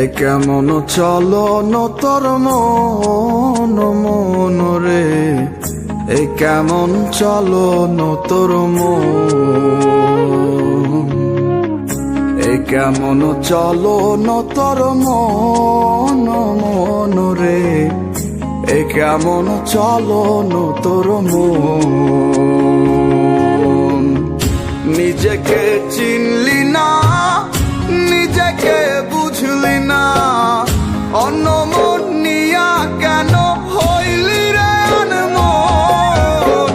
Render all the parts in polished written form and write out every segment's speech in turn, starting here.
এ কেমন চলন তোর মন মন রে, এ কেমন চলন তোর মন, এ কেমন চলন তোর মন মন রে, এ কেমন চলন তোর মন। নিজেকে চিনলি না, নিজেকে বুঝলি না, অন্য মন নিয়া কেন হইলি রে আনমন।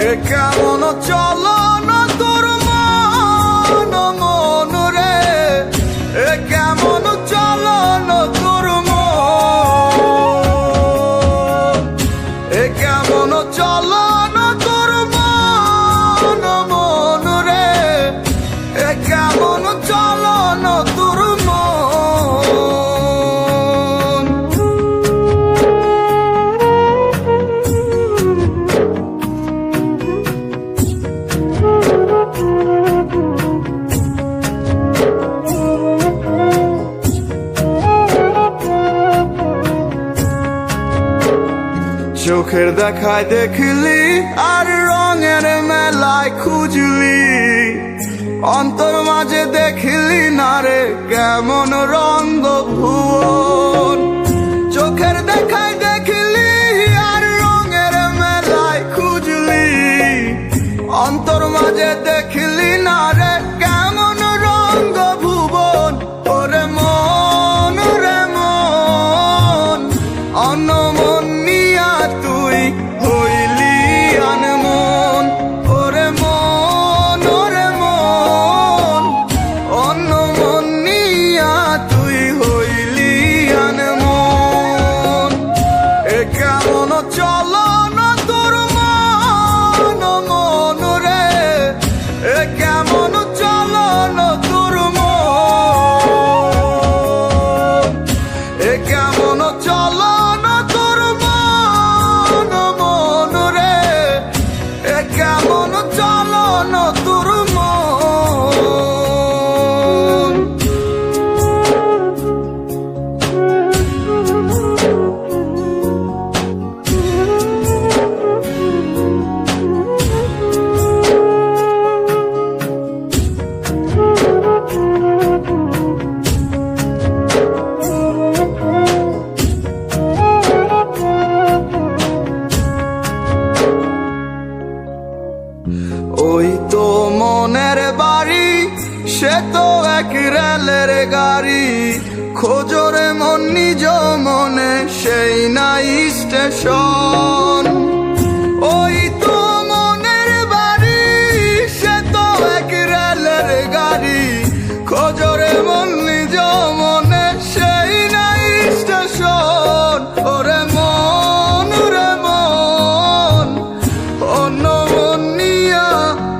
এ কেমন চলন তোর মন মন রে, এ কেমন চলন তোর মন, এ কেমন চলন তোর মন মন রে, এ কেমন চলন তোর মন। চোখের দেখায় দেখলি আর রঙের মেলায় খুঁজলি, অন্তর মাঝে দেখলি না রে কেমন রঙ্গ ভুবন। চোখের দেখায় দেখলি আর রঙের মেলায় খুঁজলি, অন্তর মাঝে দেখলি না রে কেমন রঙ্গ ভুবন। ওরে মন রে মন, অন্য মন নিয়া তুই হইলি আনমন। ওরে মন ওরে মন, অন্য মন নিয়া তুই হইলি আনমন। এ কেমন চলন তোর মন মন রে, এ কেমন চলন তোর মন, এ কেমন চলন তোর মন মন রে, এ কেমন চলন তোর মন। ওই তো মনের বাড়ি, সে তো এক রেলের গাড়ি, খোঁজরে মন নিজ মনে সেই নাই স্টেশন। ওই তো মনের বাড়ি, সে তো এক রেলের গাড়ি, খোঁজরে মন নিজ মনে সেই নাই স্টেশন। ওরে মন রে মন, অন্য মন নিয়া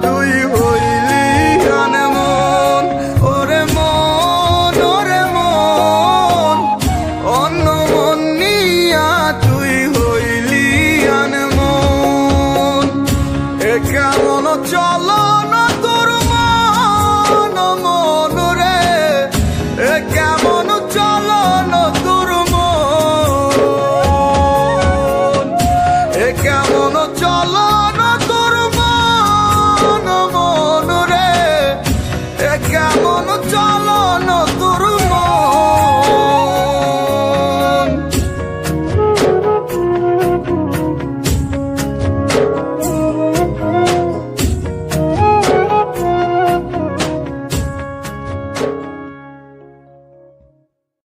তুই হইলি আনমন। ওরে মন ওরে মন, অন্য মন নিয়া তুই হইলি আনমন। এ কেমন চলন তোর মন মন রে, এ কেমন চলন তোর মন, এ কেমন